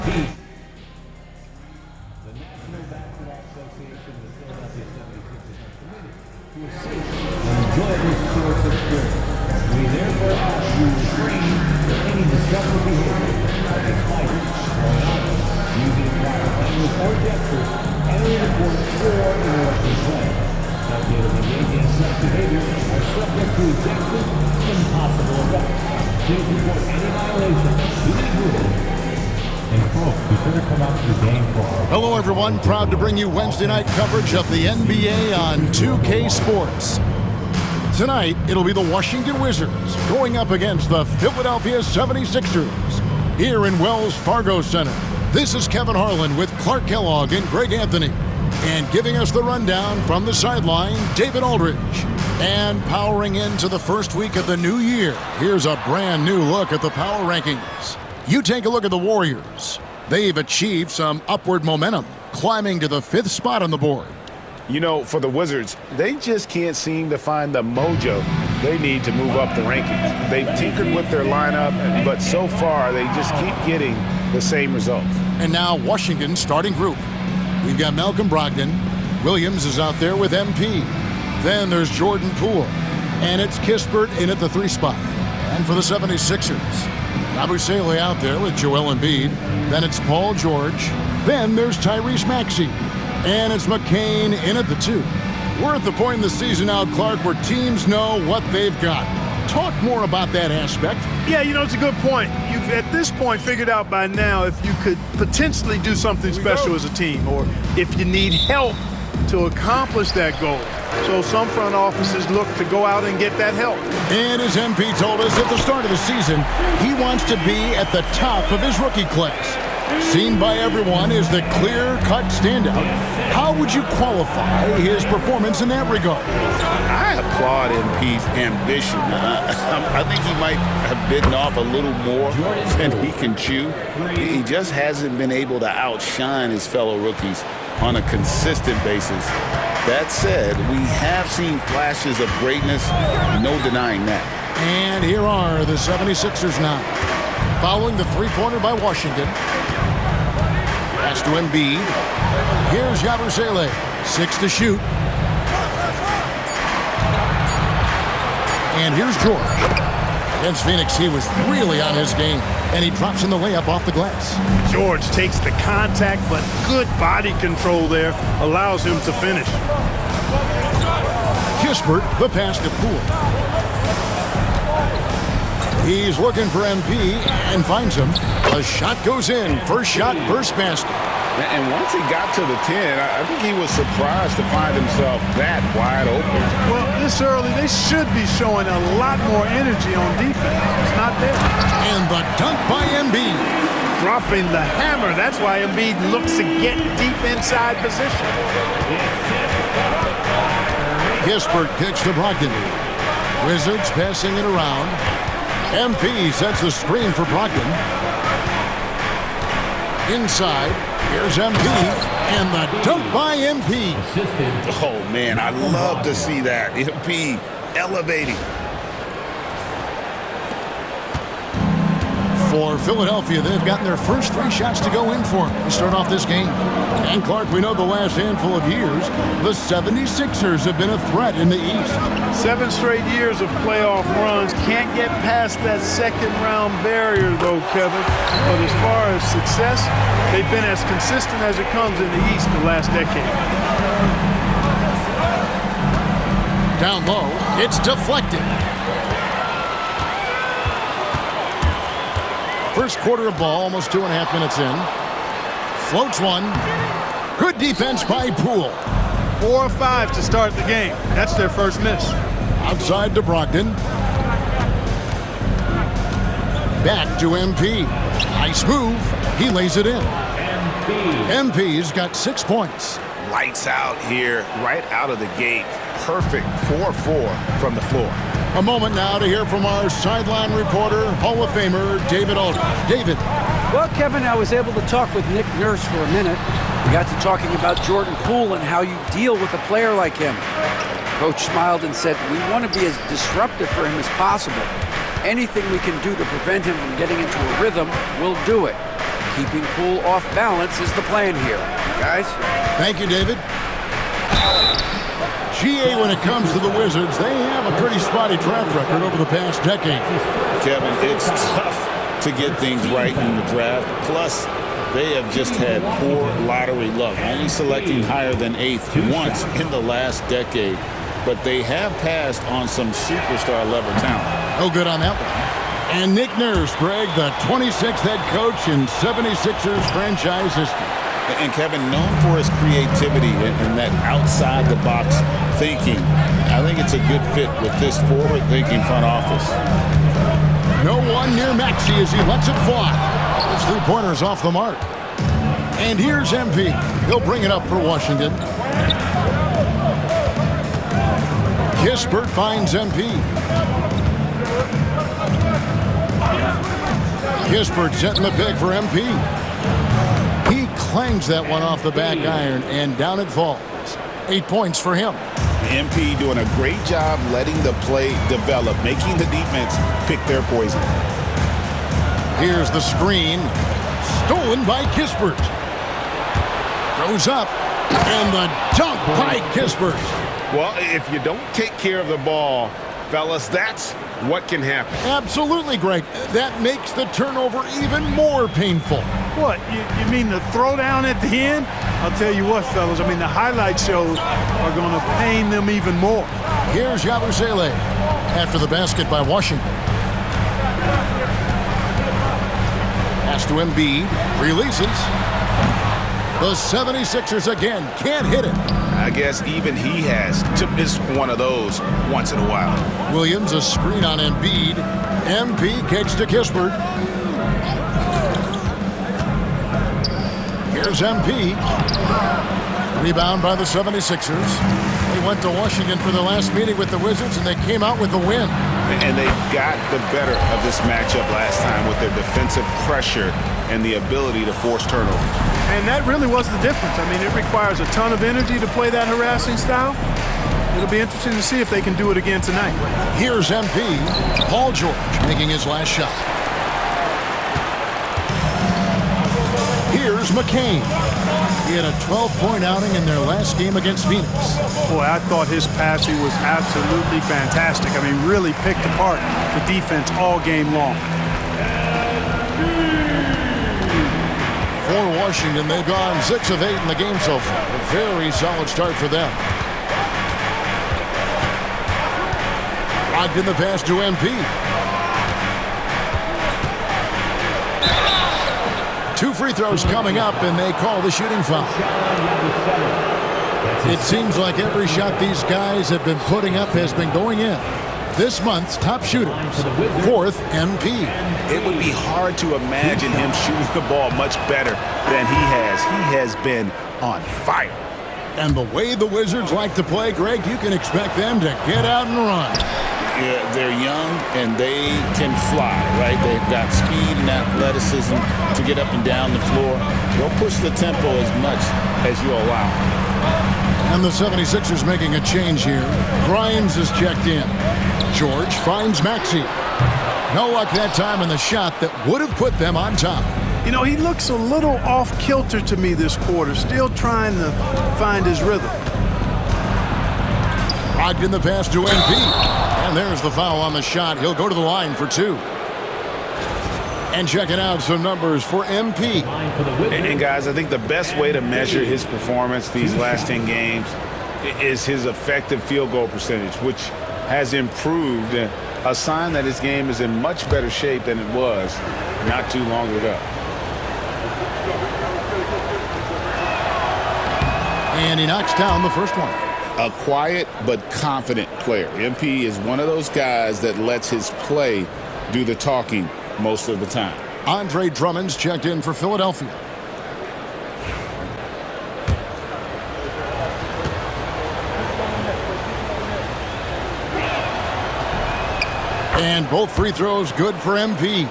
The National Basketball Association of the Philadelphia 76ers are committed to a safe and enjoyable sports experience. We therefore ask you to refrain from any disruptive behavior, such as fighting, throwing items, using fire language or gestures, entering the court, or interrupting play. Spectators engaging in such behavior are subject to ejection and possible effects. Please report any violation to these rules. And folks, be sure to come out to the game for our... Hello, everyone. Proud to bring you Wednesday night coverage of the NBA on 2K Sports. Tonight, it'll be the Washington Wizards going up against the Philadelphia 76ers here in Wells Fargo Center. This is Kevin Harlan with Clark Kellogg and Greg Anthony. And giving us the rundown from the sideline, David Aldridge. And powering into the first week of the new year, here's a brand new look at the power rankings. You take a look at the Warriors. They've achieved some upward momentum, climbing to the 5th spot on the board. You know, for the Wizards, they just can't seem to find the mojo they need to move up the rankings. They've tinkered with their lineup, but so far they just keep getting the same results. And now Washington's starting group. We've got Malcolm Brogdon. Williams is out there with MP. Then there's Jordan Poole. And it's Kispert in at the 3 spot. And for the 76ers, Yabusele out there with Joel Embiid. Then it's Paul George. Then there's Tyrese Maxey. And it's McCain in at the 2. We're at the point in the season now, Clark, where teams know what they've got. Talk more about that aspect. Yeah, you know, it's a good point. You've, at this point, figured out by now if you could potentially do something special as a team or if you need help to accomplish that goal. So some front offices look to go out and get that help. And as MP told us at the start of the season, he wants to be at the top of his rookie class. Seen by everyone as the clear-cut standout. How would you qualify his performance in that regard? I applaud MP's ambition. I think he might have bitten off a little more than he can chew. He just hasn't been able to outshine his fellow rookies on a consistent basis. That said, we have seen flashes of greatness, no denying that. And here are the 76ers now. Following the three-pointer by Washington. Pass to Embiid. Here's Yabusele. 6 to shoot. And here's George. Against Phoenix, he was really on his game. And he drops in the layup off the glass. George takes the contact, but good body control there allows him to finish. Kispert, the pass to Poole. He's looking for MP and finds him. The shot goes in. First shot, first basket. And once he got to the 10, I think he was surprised to find himself that wide open. Well, this early, they should be showing a lot more energy on defense. It's not there. And the dunk by Embiid. Dropping the hammer. That's why Embiid looks to get deep inside position. Kispert kicks to Brogdon. Wizards passing it around. MP sets the screen for Brogdon. Inside, here's MP, and the dunk by MP. Oh, man, I love to see that. MP elevating. For Philadelphia, they've gotten their first 3 shots to go in for to start off this game. And Clark, we know the last handful of years, the 76ers have been a threat in the East. 7 straight years of playoff runs. Can't get past that second-round barrier, though, Kevin. But as far as success, they've been as consistent as it comes in the East the last decade. Down low, it's deflected. First quarter of ball, almost 2.5 minutes in. Floats one. Good defense by Poole. 4 or 5 to start the game. That's their first miss. Outside to Brogdon. Back to MP. Nice move. He lays it in. MP's got 6 points. Lights out here, right out of the gate. Perfect 4-4 from the floor. A moment now to hear from our sideline reporter, Hall of Famer David Aldridge. David. Well, Kevin, I was able to talk with Nick Nurse for a minute. We got to talking about Jordan Poole and how you deal with a player like him. Coach smiled and said, we want to be as disruptive for him as possible. Anything we can do to prevent him from getting into a rhythm, we'll do it. Keeping Poole off balance is the plan here. Guys? Thank you, David. GA, when it comes to the Wizards, they have a pretty spotty track record over the past decade. Kevin, it's tough to get things right in the draft. Plus, they have just had poor lottery luck, only selecting higher than 8th once in the last decade. But they have passed on some superstar-level talent. Oh, good on that one. And Nick Nurse, Greg, the 26th head coach in 76ers franchise history. And Kevin, known for his creativity and that outside-the-box thinking, I think it's a good fit with this forward-thinking front office. No one near Maxey as he lets it fly. His three-pointer's off the mark. And here's MP. He'll bring it up for Washington. Kispert finds MP. Kispert setting the pick for MP. He clangs that one off the back iron, and down it falls. 8 points for him. MP doing a great job letting the play develop, making the defense pick their poison. Here's the screen. Stolen by Kispert. Goes up, and the dunk by Kispert. Well, if you don't take care of the ball, fellas, that's what can happen. Absolutely, Greg. That makes the turnover even more painful. What, you mean the throwdown at the end? I'll tell you what, fellas, I mean, the highlight shows are going to pain them even more. Here's Yabusele after the basket by Washington. Pass to Embiid, releases. The 76ers again can't hit it. I guess even he has to miss one of those once in a while. Williams, a screen on Embiid. MP kicks to Kispert. Here's MP. Rebound by the 76ers. They went to Washington for their last meeting with the Wizards, and they came out with the win. And they got the better of this matchup last time with their defensive pressure and the ability to force turnovers. And that really was the difference. I mean, it requires a ton of energy to play that harassing style. It'll be interesting to see if they can do it again tonight. Here's MP. Paul George making his last shot. Here's McCain. He had a 12-point outing in their last game against Phoenix. Boy, I thought his passing was absolutely fantastic. I mean, really picked apart the defense all game long. For Washington, they've gone 6 of 8 in the game so far. A very solid start for them. Locked in the pass to MP. 2 free throws coming up, and they call the shooting foul. It seems like every shot these guys have been putting up has been going in. This month's top shooters, 4th MP. It would be hard to imagine him shooting the ball much better than he has. He has been on fire. And the way the Wizards like to play, Greg, you can expect them to get out and run. Yeah, they're young and they can fly, right? They've got speed and athleticism to get up and down the floor. They'll push the tempo as much as you allow. And the 76ers making a change here. Grimes is checked in. George finds Maxey. No luck that time in the shot that would have put them on top. You know, he looks a little off-kilter to me this quarter, still trying to find his rhythm. Locked in the pass to MP. And there's the foul on the shot. He'll go to the line for 2. And checking out some numbers for MP. And guys, I think the best way to measure his performance these last 10 games is his effective field goal percentage, which has improved, a sign that his game is in much better shape than it was not too long ago. And he knocks down the first one. A quiet but confident player. MP is one of those guys that lets his play do the talking most of the time. Andre Drummond's checked in for Philadelphia. And both free throws good for MP.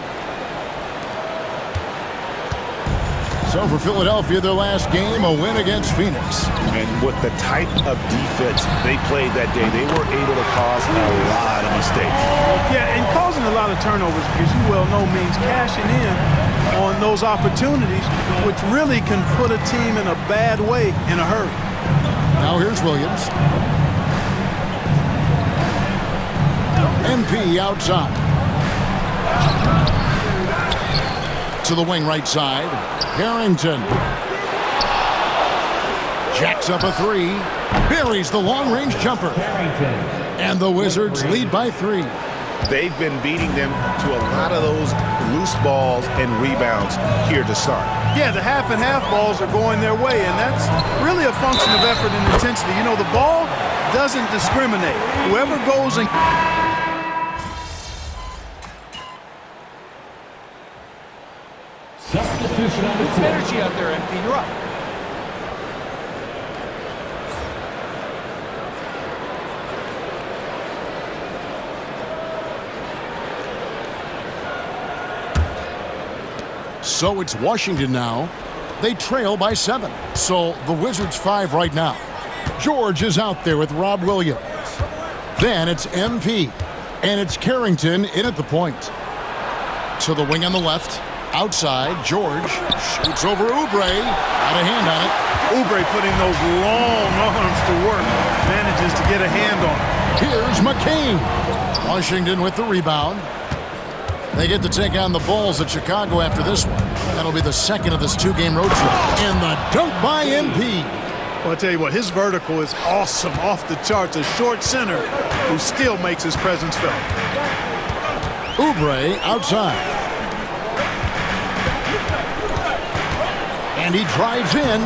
So for Philadelphia, their last game, a win against Phoenix. And with the type of defense they played that day, they were able to cause a lot of mistakes. Yeah, and causing a lot of turnovers, as you well know, means cashing in on those opportunities, which really can put a team in a bad way in a hurry. Now here's Williams. MP outside. To the wing right side. Harrington. Jacks up a three. Buries the long-range jumper. And the Wizards lead by 3. They've been beating them to a lot of those loose balls and rebounds here to start. Yeah, the half and half balls are going their way, and that's really a function of effort and intensity. You know, the ball doesn't discriminate. Whoever goes and... Substitution on the It's energy out there, MP. You're up. So it's Washington now. They trail by 7. So the Wizards 5 right now. George is out there with Rob Williams. Then it's MP. And it's Carrington in at the point. To the wing on the left. Outside, George shoots over Oubre. Got a hand on it. Oubre putting those long arms to work. Manages to get a hand on it. Here's McCain. Washington with the rebound. They get to take on the Bulls at Chicago after this one. That'll be the second of this 2-game road trip. And the dunk by MP. Well, I'll tell you what, his vertical is awesome, off the charts. A short center who still makes his presence felt. Oubre outside. And he drives in.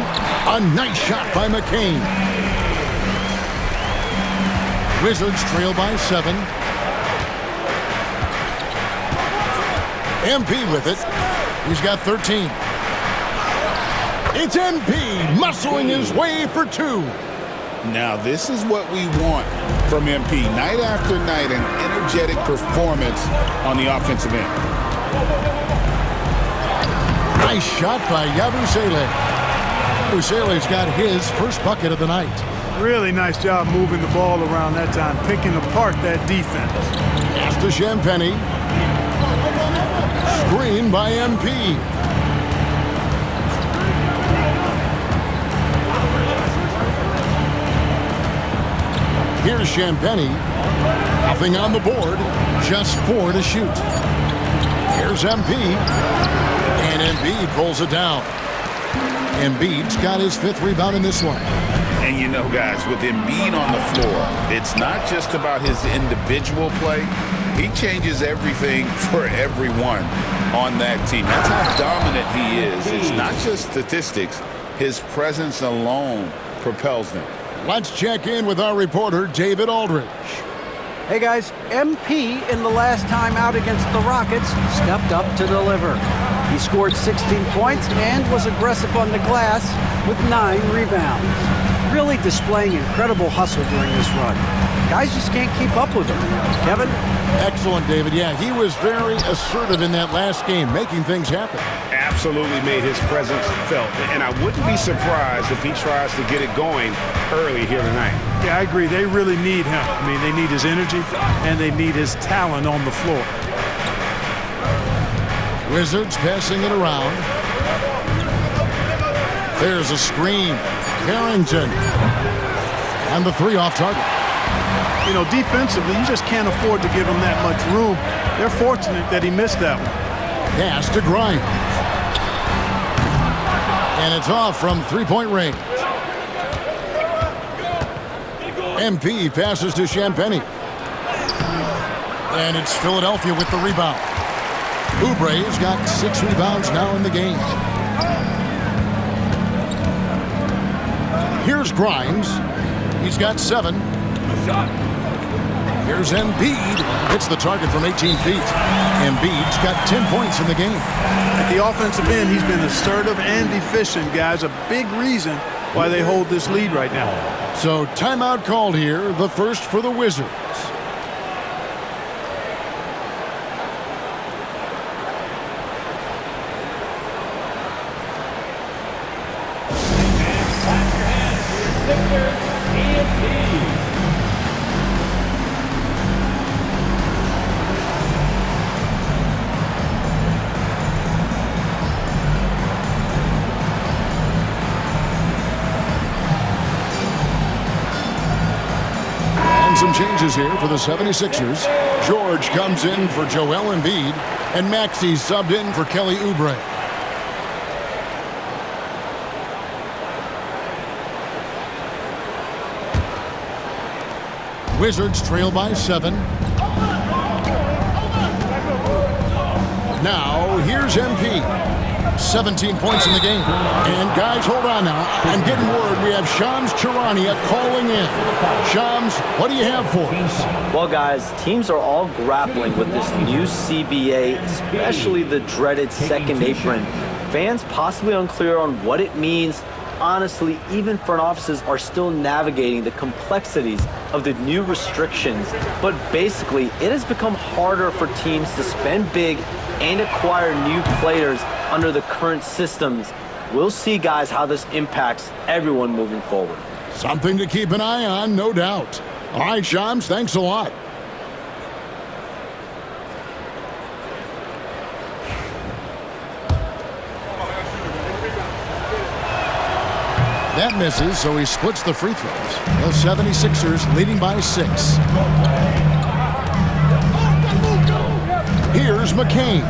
A nice shot by McCain. Wizards trail by 7. MP with it. He's got 13. It's MP muscling his way for 2. Now, this is what we want from MP. Night after night, an energetic performance on the offensive end. Nice shot by Yabusele. Yabusele's got his first bucket of the night. Really nice job moving the ball around that time, picking apart that defense. Pass to Champagnie. Screen by MP. Here's Champagnie. Nothing on the board. Just 4 to shoot. Here's MP. And Embiid pulls it down. Embiid's got his 5th rebound in this one. And you know, guys, with Embiid on the floor, it's not just about his individual play. He changes everything for everyone on that team. That's how dominant he is. It's not just statistics. His presence alone propels them. Let's check in with our reporter, David Aldridge. Hey guys, MP in the last time out against the Rockets stepped up to deliver. He scored 16 points and was aggressive on the glass with 9 rebounds. Really displaying incredible hustle during this run. Guys just can't keep up with him. Kevin? Excellent, David. Yeah, he was very assertive in that last game, making things happen. Absolutely made his presence felt. And I wouldn't be surprised if he tries to get it going early here tonight. Yeah, I agree. They really need him. I mean, they need his energy and they need his talent on the floor. Wizards passing it around. There's a screen. Harrington. And the 3 off target. You know, defensively, you just can't afford to give him that much room. They're fortunate that he missed that one. Pass to Grimes. And it's off from 3-point range. MP passes to Champagnie. And it's Philadelphia with the rebound. Oubre's got 6 rebounds now in the game. Here's Grimes. He's got 7. Here's Embiid. Hits the target from 18 feet. Embiid's got 10 points in the game. At the offensive end, he's been assertive and efficient, guys. A big reason why they hold this lead right now. So timeout called here, the first for the Wizards. some changes here for the 76ers. George comes in for Joel Embiid, and Maxey subbed in for Kelly Oubre. Wizards trail by 7. Now, here's MP. 17 points in the game. And guys, hold on now. I'm getting word we have Shams Charania calling in. Shams, what do you have for us? Well, guys, teams are all grappling with this new CBA, especially the dreaded second apron. Fans possibly unclear on what it means. Honestly, even front offices are still navigating the complexities of the new restrictions. But basically, it has become harder for teams to spend big and acquire new players under the current systems. We'll see, guys, how this impacts everyone moving forward. Something to keep an eye on, no doubt. All right, Shams, thanks a lot. That misses, so he splits the free throws. The 76ers leading by 6. Here's McCain.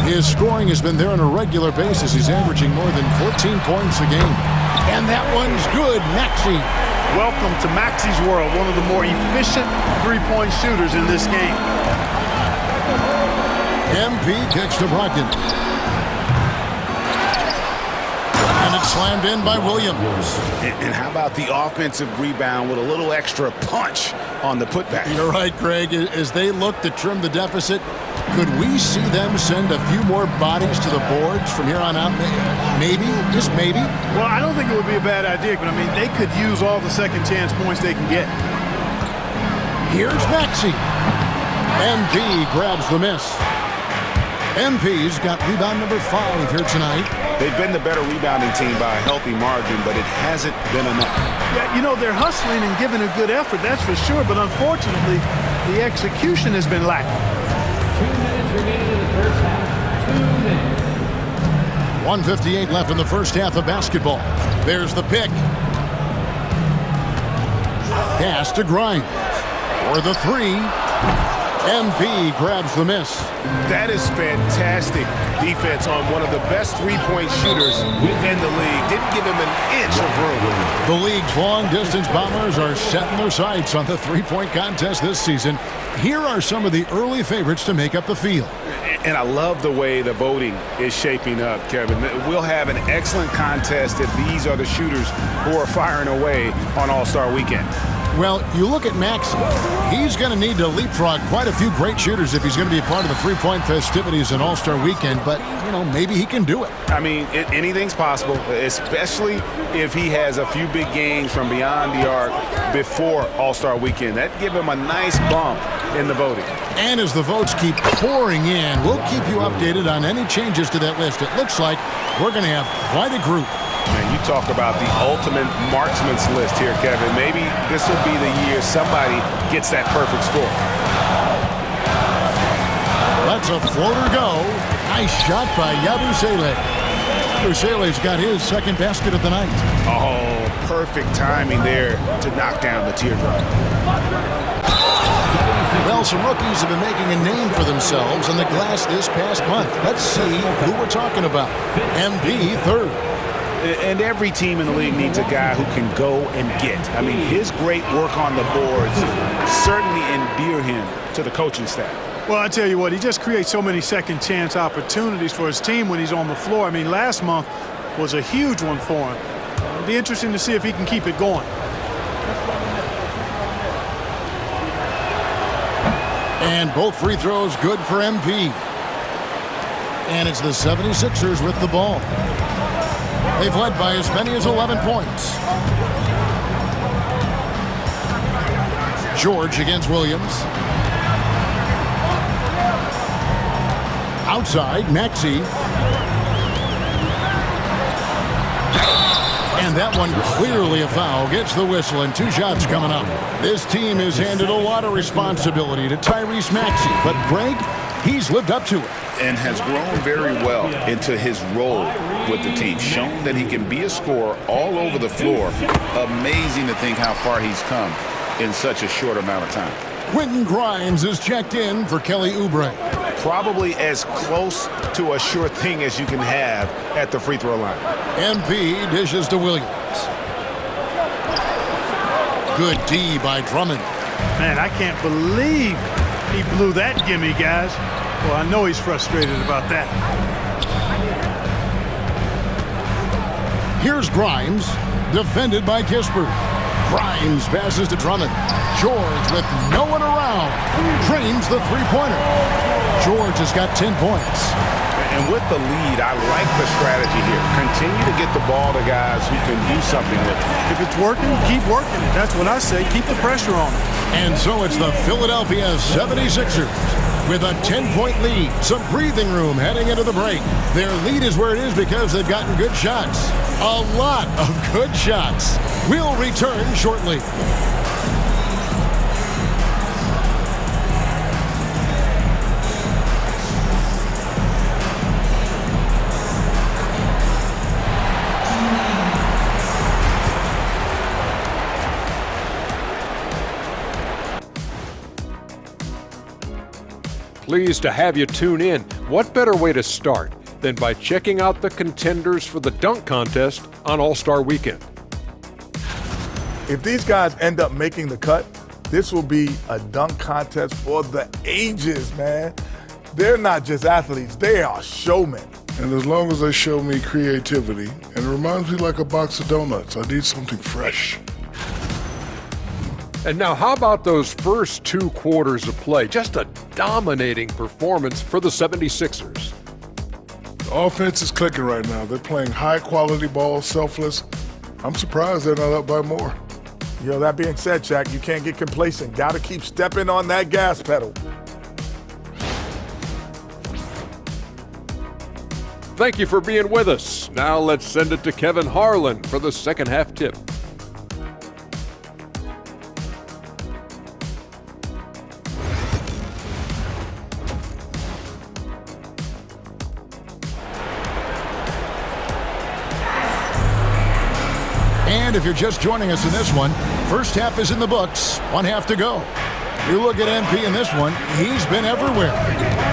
His scoring has been there on a regular basis. He's averaging more than 14 points a game. And that one's good. Maxey. Welcome to Maxey's world, one of the more efficient three-point shooters in this game. MP kicks to Brogdon. And it's slammed in by Williams. And how about the offensive rebound with a little extra punch on the putback? You're right, Greg. As they look to trim the deficit, could we see them send a few more bodies to the boards from here on out? Maybe, just maybe. Well, I don't think it would be a bad idea, but I mean, they could use all the second chance points they can get. Here's Maxey. MP grabs the miss. MP's got rebound number 5 here tonight. They've been the better rebounding team by a healthy margin, but it hasn't been enough. Yeah, you know, they're hustling and giving a good effort, that's for sure, but unfortunately, the execution has been lacking. 2 minutes remaining in the first half. 2 minutes. 1:58 left in the first half of basketball. There's the pick. Pass to Grimes. For the 3. MP grabs the miss. That is fantastic defense on one of the best three-point shooters in the league. Didn't give him an inch of room. The league's long-distance bombers are setting their sights on the three-point contest this season. Here are some of the early favorites to make up the field. And I love the way the voting is shaping up, Kevin. We'll have an excellent contest if these are the shooters who are firing away on All-Star Weekend. Well, you look at Maxey. He's going to need to leapfrog quite a few great shooters if he's going to be a part of the three-point festivities in All-Star Weekend. But, you know, maybe he can do it. I mean, anything's possible, especially if he has a few big games from beyond the arc before All-Star Weekend. That'd give him a nice bump in the voting. And as the votes keep pouring in, we'll keep you updated on any changes to that list. It looks like we're going to have quite a group. Man, you talk about the ultimate marksman's list here, Kevin. Maybe this will be the year somebody gets that perfect score. Let's a floater go. Nice shot by Yabusele. Yabusele's got his second basket of the night. Oh, perfect timing there to knock down the teardrop. Well, some rookies have been making a name for themselves in the glass this past month. Let's see who we're talking about. MP third. And every team in the league needs a guy who can go and get. I mean, his great work on the boards certainly endear him to the coaching staff. Well, I tell you what, he just creates so many second chance opportunities for his team when he's on the floor. I mean, last month was a huge one for him. It'll be interesting to see if he can keep it going. And both free throws good for MP. And it's the 76ers with the ball. They've led by as many as 11 points. George against Williams. Outside, Maxey. And that one clearly a foul. Gets the whistle and 2 shots coming up. This team has handed a lot of responsibility to Tyrese Maxey. But Greg, he's lived up to it. And has grown very well into his role with the team. Shown that he can be a scorer all over the floor. Amazing to think how far he's come in such a short amount of time. Quentin Grimes is checked in for Kelly Oubre. Probably as close to a sure thing as you can have at the free throw line. MP dishes to Williams. Good D by Drummond. Man, I can't believe he blew that gimme, guys. Well, I know he's frustrated about that. Here's Grimes, defended by Kispert. Grimes passes to Drummond. George with no one around. Drains the three-pointer. George has got 10 points. And with the lead, I like the strategy here. Continue to get the ball to guys who can do something with it. If it's working, keep working it. That's what I say. Keep the pressure on it. And so it's the Philadelphia 76ers with a 10-point lead. Some breathing room heading into the break. Their lead is where it is because they've gotten good shots. A lot of good shots. We'll return shortly. Pleased to have you tune in. What better way to start than by checking out the contenders for the dunk contest on All-Star Weekend? If these guys end up making the cut, this will be a dunk contest for the ages, man. They're not just athletes, they are showmen. And as long as they show me creativity, and it reminds me like a box of donuts, I need something fresh. And now how about those first 2 quarters of play? Just a dominating performance for the 76ers. The offense is clicking right now. They're playing high-quality ball, selfless. I'm surprised they're not up by more. Yo, that being said, Shaq, you can't get complacent. Got to keep stepping on that gas pedal. Thank you for being with us. Now let's send it to Kevin Harlan for the second half tip. And if you're just joining us in this one, first half is in the books, 1 half to go. You look at MP in this one, he's been everywhere.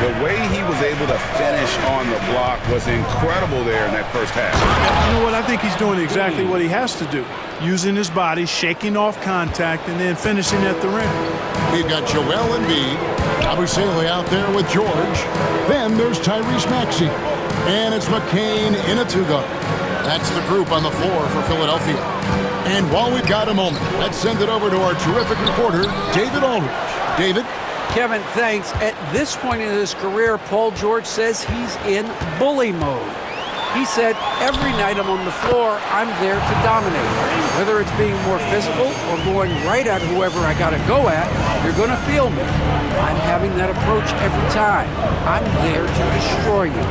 The way he was able to finish on the block was incredible there in that first half. You know what? I think he's doing exactly what he has to do. Using his body, shaking off contact, and then finishing at the rim. We've got Joel Embiid, Abusele out there with George. Then there's Tyrese Maxey. And it's McCain in a two-guard. That's the group on the floor for Philadelphia. And while we've got a moment, let's send it over to our terrific reporter, David Aldridge. David? Kevin, thanks. At this point in his career, Paul George says he's in bully mode. He said, every night I'm on the floor, I'm there to dominate. Whether it's being more physical or going right at whoever I got to go at, you're going to feel me. I'm having that approach every time. I'm there to destroy you.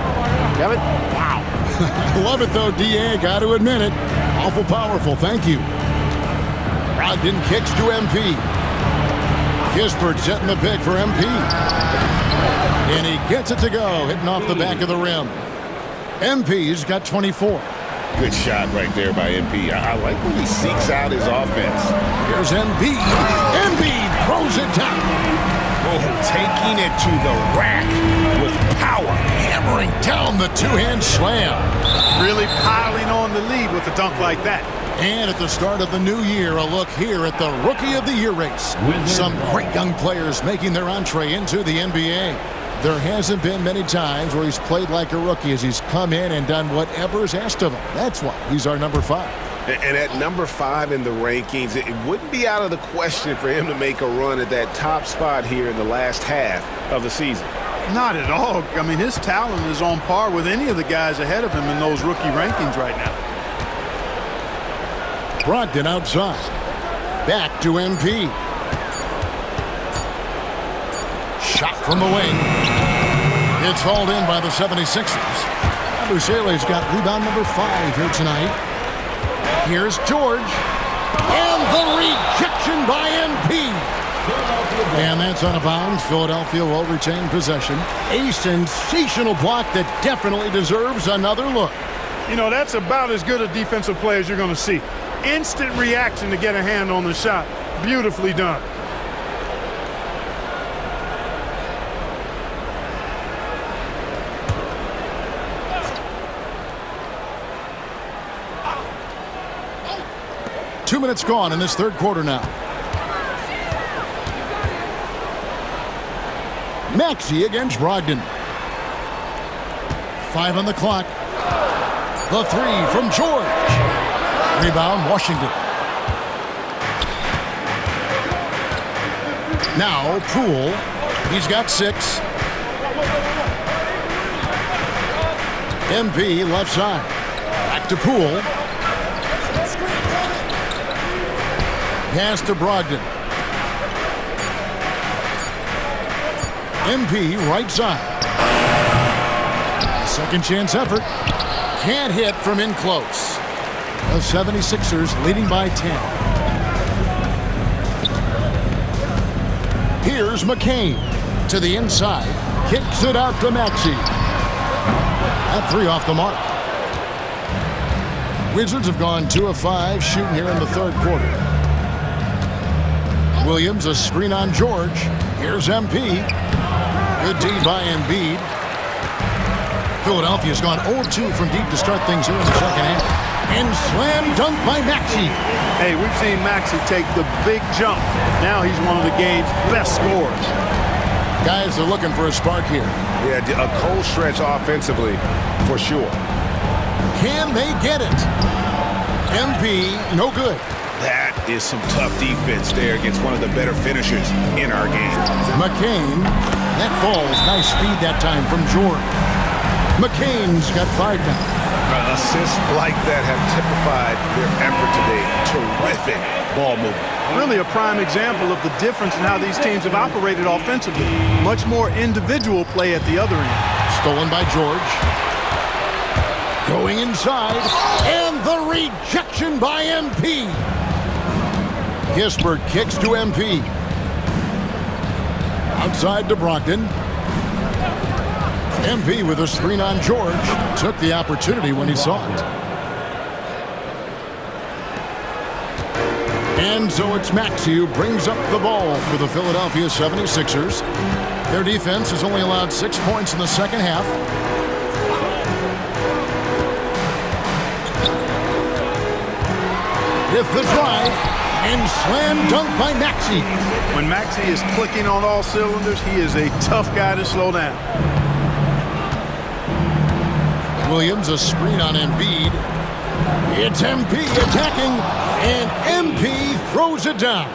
Kevin? Wow. I love it, though, D.A. Got to admit it. Awful powerful. Thank you. Brogdon kicks to MP. Kispert setting the pick for MP. And he gets it to go, hitting off the back of the rim. MP's got 24. Good shot right there by MP. I like when he seeks out his offense. Here's Embiid. Embiid throws it down. Oh, taking it to the rack with power. Hammering down the two-hand slam. Really piling on the lead with a dunk like that. And at the start of the new year, a look here at the Rookie of the Year race. Some great young players making their entree into the NBA. There hasn't been many times where he's played like a rookie as he's come in and done whatever is asked of him. That's why he's our number 5. And at number 5 in the rankings, it wouldn't be out of the question for him to make a run at that top spot here in the last half of the season. Not at all. I mean, his talent is on par with any of the guys ahead of him in those rookie rankings right now. Brogdon outside. Back to MP. Shot from the wing. It's hauled in by the 76ers. Abusele's got rebound number 5 here tonight. Here's George. And the rejection by MP. And that's out of bounds. Philadelphia will retain possession. A sensational block that definitely deserves another look. You know, that's about as good a defensive play as you're going to see. Instant reaction to get a hand on the shot. Beautifully done. Two minutes gone in this third quarter now. Maxey against Brogdon. 5 on the clock. The three from George. Rebound, Washington. Now, Poole. He's got 6. MP left side. Back to Poole. Pass to Brogdon. MP right side. Second chance effort. Can't hit from in close. The 76ers leading by 10. Here's McCain to the inside. Kicks it out to Maxey. That three off the mark. Wizards have gone 2 of 5 shooting here in the third quarter. Williams, a screen on George. Here's MP. Good D by Embiid. Philadelphia's gone 0-2 from deep to start things here in the second half. And slam dunk by Maxey. Hey, we've seen Maxey take the big jump. Now he's one of the game's best scorers. Guys are looking for a spark here. Yeah, a cold stretch offensively, for sure. Can they get it? MP, no good. That is some tough defense there against one of the better finishers in our game. McCain, that ball's nice speed that time from George. McCain's got 5 now. Assists like that have typified their effort today. Terrific ball movement. Really a prime example of the difference in how these teams have operated offensively. Much more individual play at the other end. Stolen by George. Going inside. And the rejection by MP. Gisbert kicks to MP. Outside to Brogdon. MP with a screen on George. Took the opportunity when he saw it. And so it's Maxey who brings up the ball for the Philadelphia 76ers. Their defense has only allowed 6 points in the second half. With the drive and slam dunk by Maxey. When Maxey is clicking on all cylinders, he is a tough guy to slow down. Williams, a screen on Embiid. It's MP attacking, and MP throws it down.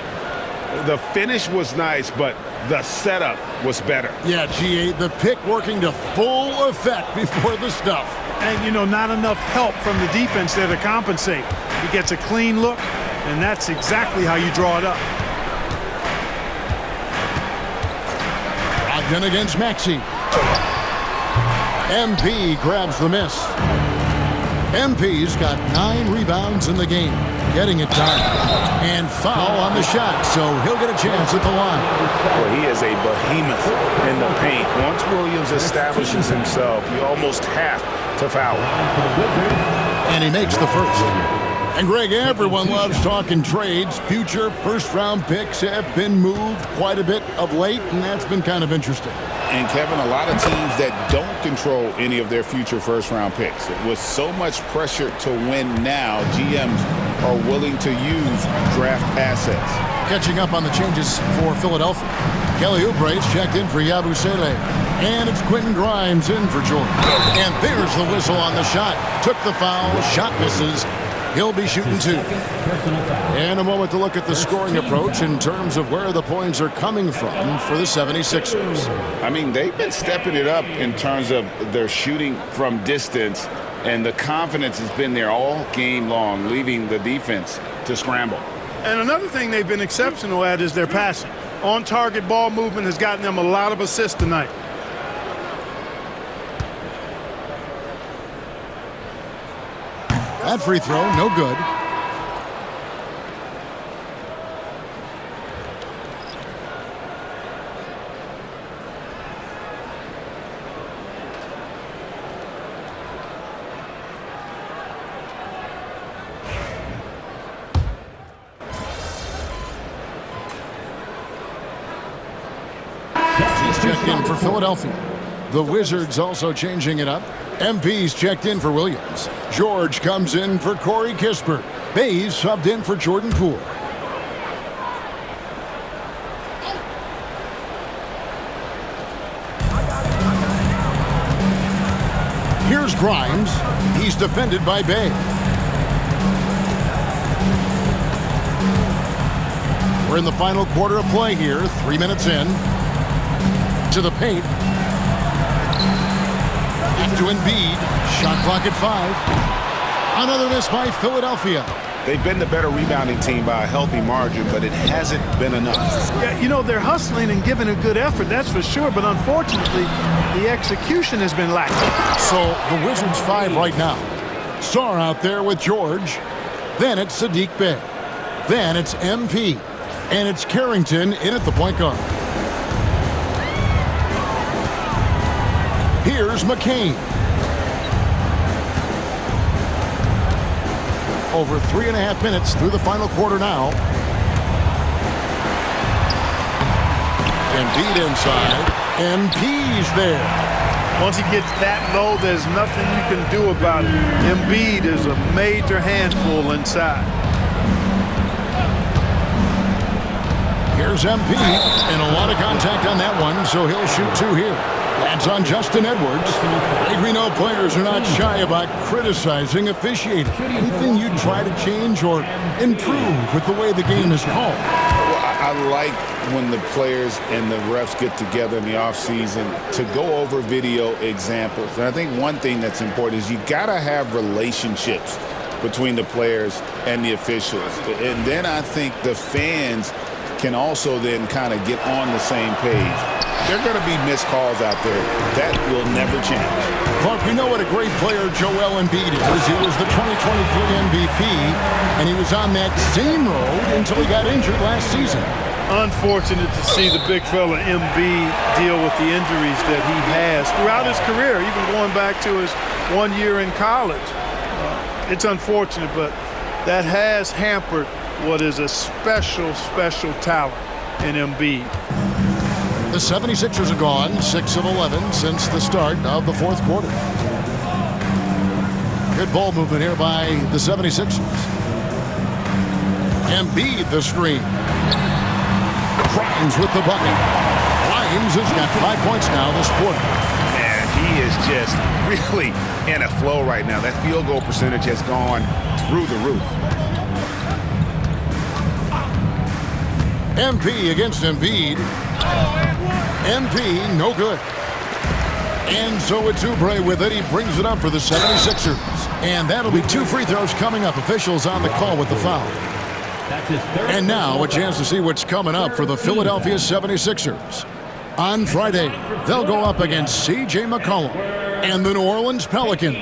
The finish was nice, but the setup was better. Yeah, G8, the pick working to full effect before the stuff. And, you know, not enough help from the defense there to compensate. He gets a clean look, and that's exactly how you draw it up. Brogdon against Maxey. MP grabs the miss. MP's got 9 rebounds in the game, getting it done. And foul on the shot, so he'll get a chance at the line. Well, he is a behemoth in the paint. Once Williams establishes himself, you almost have to foul him. And he makes the first. And Greg, everyone loves talking trades. Future first-round picks have been moved quite a bit of late, and that's been kind of interesting. And Kevin, a lot of teams that don't control any of their future first-round picks. With so much pressure to win now, GMs are willing to use draft assets. Catching up on the changes for Philadelphia. Kelly Oubre's checked in for Yabusele. And it's Quentin Grimes in for George. And there's the whistle on the shot. Took the foul, shot misses. He'll be shooting 2. And a moment to look at the scoring approach in terms of where the points are coming from for the 76ers. I mean, they've been stepping it up in terms of their shooting from distance, and the confidence has been there all game long, leaving the defense to scramble. And another thing they've been exceptional at is their passing. On-target ball movement has gotten them a lot of assists tonight. That free throw, no good. checked in for Philadelphia. The Wizards also changing it up. MP's checked in for Williams. George comes in for Corey Kispert. Bays subbed in for Jordan Poole. Here's Grimes. He's defended by Bay. We're in the final quarter of play here. 3 minutes in. To the paint. Into Embiid. Shot clock at 5. Another miss by Philadelphia. They've been the better rebounding team by a healthy margin, but it hasn't been enough. Yeah, you know, they're hustling and giving a good effort, that's for sure, but unfortunately, the execution has been lacking. So the Wizards 5 right now. Sarr out there with George. Then it's Saddiq Bey. Then it's MP. And it's Carrington in at the point guard. Here's McCain. Over 3.5 minutes through the final quarter now. Embiid inside. MP's there. Once he gets that low, there's nothing you can do about it. Embiid is a major handful inside. Here's MP, and a lot of contact on that one, so he'll shoot 2 here. That's on Justin Edwards. I think we know players are not shy about criticizing officiating. Anything you try to change or improve with the way the game is called? Well, I like when the players and the refs get together in the offseason to go over video examples. And I think one thing that's important is you got to have relationships between the players and the officials. And then I think the fans can also then kind of get on the same page. There are going to be missed calls out there. That will never change. Clark, we know what a great player Joel Embiid is. He was the 2023 MVP, and he was on that same road until he got injured last season. Unfortunate to see the big fella Embiid deal with the injuries that he has throughout his career, even going back to his 1 year in college. It's unfortunate, but that has hampered what is a special, special talent in Embiid. The 76ers are gone, 6 of 11 since the start of the fourth quarter. Good ball movement here by the 76ers. Embiid the screen. Grimes with the bucket. Grimes has got 5 points now this quarter. Man, he is just really in a flow right now. That field goal percentage has gone through the roof. MP against Embiid. MP, no good. And so it's Oubre with it. He brings it up for the 76ers. And that'll be 2 free throws coming up. Officials on the call with the foul. And now a chance to see what's coming up for the Philadelphia 76ers. On Friday, they'll go up against C.J. McCollum and the New Orleans Pelicans.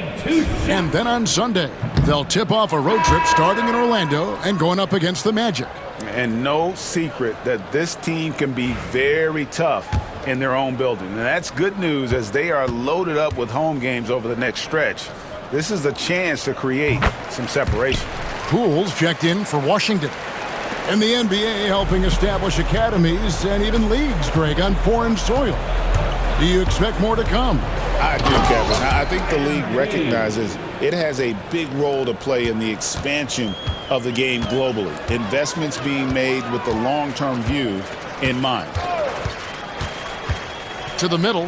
And then on Sunday, they'll tip off a road trip starting in Orlando and going up against the Magic. And no secret that this team can be very tough in their own building. And that's good news as they are loaded up with home games over the next stretch. This is a chance to create some separation. Poole's checked in for Washington. And the NBA helping establish academies and even leagues, Greg, on foreign soil. Do you expect more to come? I do, Kevin. I think the league recognizes it has a big role to play in the expansion of the game globally. Investments being made with the long-term view in mind. To the middle.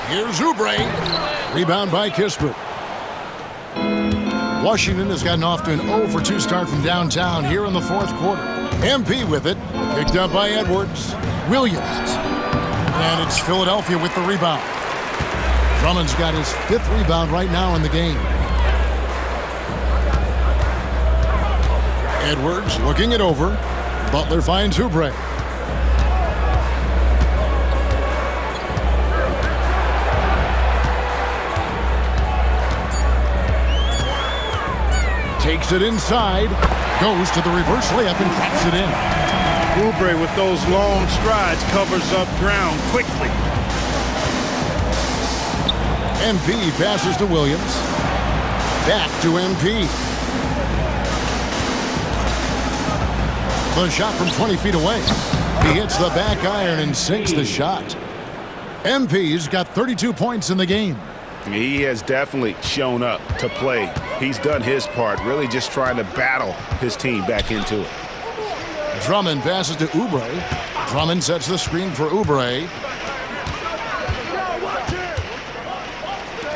Here's Oubre. Rebound by Kispert. Washington has gotten off to an 0-for-2 start from downtown here in the fourth quarter. MP with it. Picked up by Edwards. Williams. And it's Philadelphia with the rebound. Drummond's got his 5th rebound right now in the game. Edwards looking it over. Butler finds Oubre. Takes it inside, goes to the reverse layup and drops it in. Oubre with those long strides covers up ground quickly. MP passes to Williams. Back to MP. The shot from 20 feet away. He hits the back iron and sinks the shot. MP's got 32 points in the game. He has definitely shown up to play. He's done his part, really just trying to battle his team back into it. Drummond passes to Oubre. Drummond sets the screen for Oubre.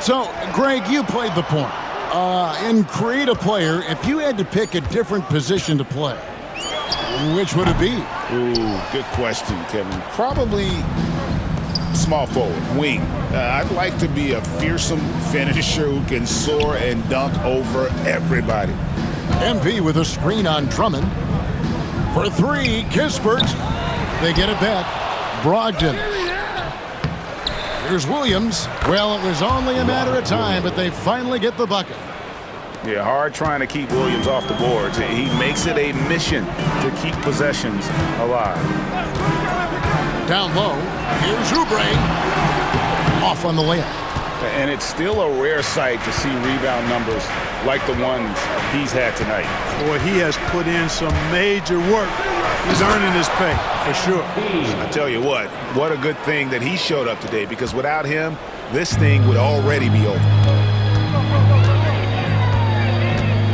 So, Greg, you played the point. In Create a Player, if you had to pick a different position to play, which would it be? Ooh, good question, Kevin. Probably small forward, wing. I'd like to be a fearsome finisher who can soar and dunk over everybody. MP with a screen on Drummond. For three, Kispert. They get it back. Brogdon. Here's Williams. Well, it was only a matter of time, but they finally get the bucket. Yeah, hard trying to keep Williams off the boards. He makes it a mission to keep possessions alive. Down low, here's Oubre. Off on the layup. And it's still a rare sight to see rebound numbers like the ones he's had tonight. Boy, he has put in some major work. He's earning his pay, for sure. I tell you what a good thing that he showed up today, because without him, this thing would already be over.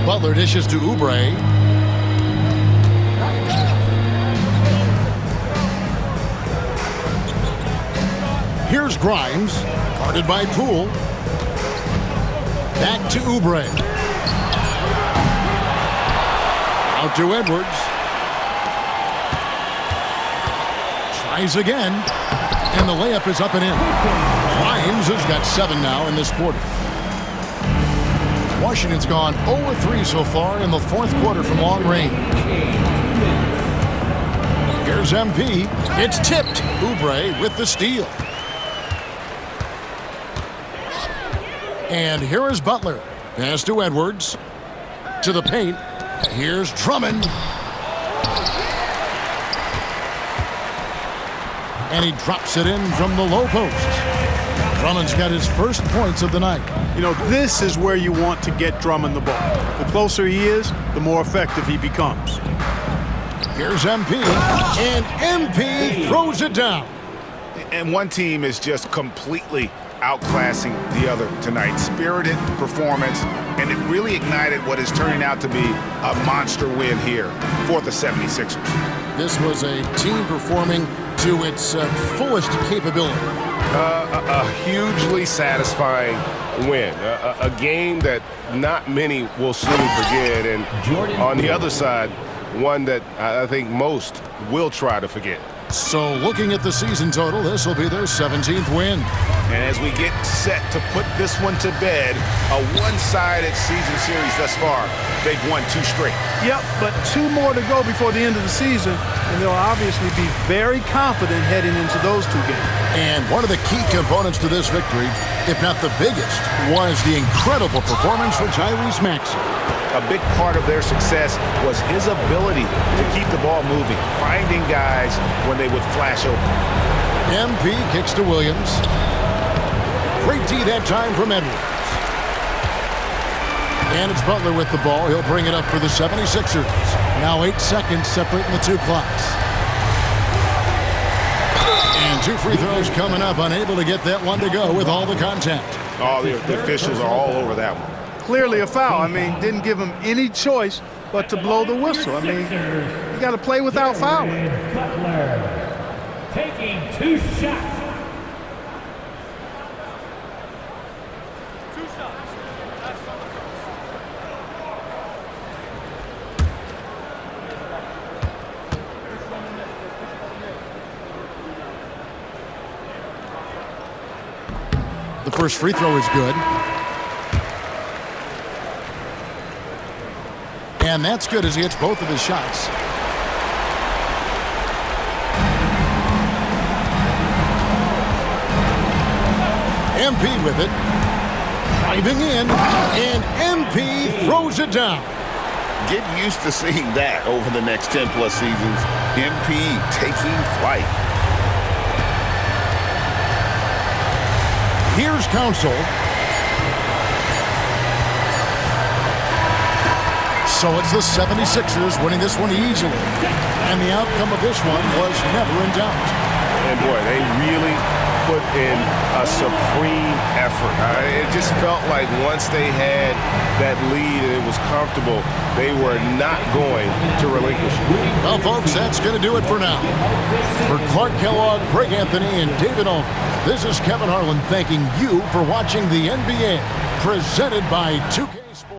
Butler dishes to Oubre. Here's Grimes, guarded by Poole. Back to Oubre. Out to Edwards. Tries again, and the layup is up and in. Grimes has got 7 now in this quarter. Washington's gone 0-3 so far in the fourth quarter from long range. Here's MP. It's tipped. Oubre with the steal. And here is Butler. Pass to Edwards. To the paint. Here's Drummond. And he drops it in from the low post. Drummond's got his first points of the night. You know, this is where you want to get Drummond the ball. The closer he is, the more effective he becomes. Here's MP. And MP throws it down. And one team is just completely outclassing the other tonight. Spirited performance, and it really ignited what is turning out to be a monster win here for the 76ers. This was a team performing to its fullest capability. A hugely satisfying win. A game that not many will soon forget, and on the other side, one that I think most will try to forget. So looking at the season total, this will be their 17th win. And as we get set to put this one to bed, a one-sided season series thus far, they've won 2 straight. Yep, but 2 more to go before the end of the season, and they'll obviously be very confident heading into those 2 games. And one of the key components to this victory, if not the biggest, was the incredible performance for Tyrese Maxey. A big part of their success was his ability to keep the ball moving, finding guys when they would flash open. MP kicks to Williams. Great D that time from Edwards. And it's Butler with the ball. He'll bring it up for the 76ers. Now 8 seconds separating the 2 clocks. And 2 free throws coming up. Unable to get that one to go with all the contact. Oh, the officials are all over that one. Clearly a foul. I mean, didn't give him any choice but to blow the whistle. I mean, you got to play without fouling. Butler taking 2 shots. The first free throw is good. And that's good as he hits both of his shots. MP with it. Driving in. And MP throws it down. Get used to seeing that over the next 10-plus seasons. MP taking flight. Here's Council. So it's the 76ers winning this one easily. And the outcome of this one was never in doubt. And boy, they really put in a supreme effort. It just felt like once they had that lead and it was comfortable, they were not going to relinquish it. Well, folks, that's going to do it for now. For Clark Kellogg, Greg Anthony, and David Olney, this is Kevin Harlan thanking you for watching the NBA, presented by 2K.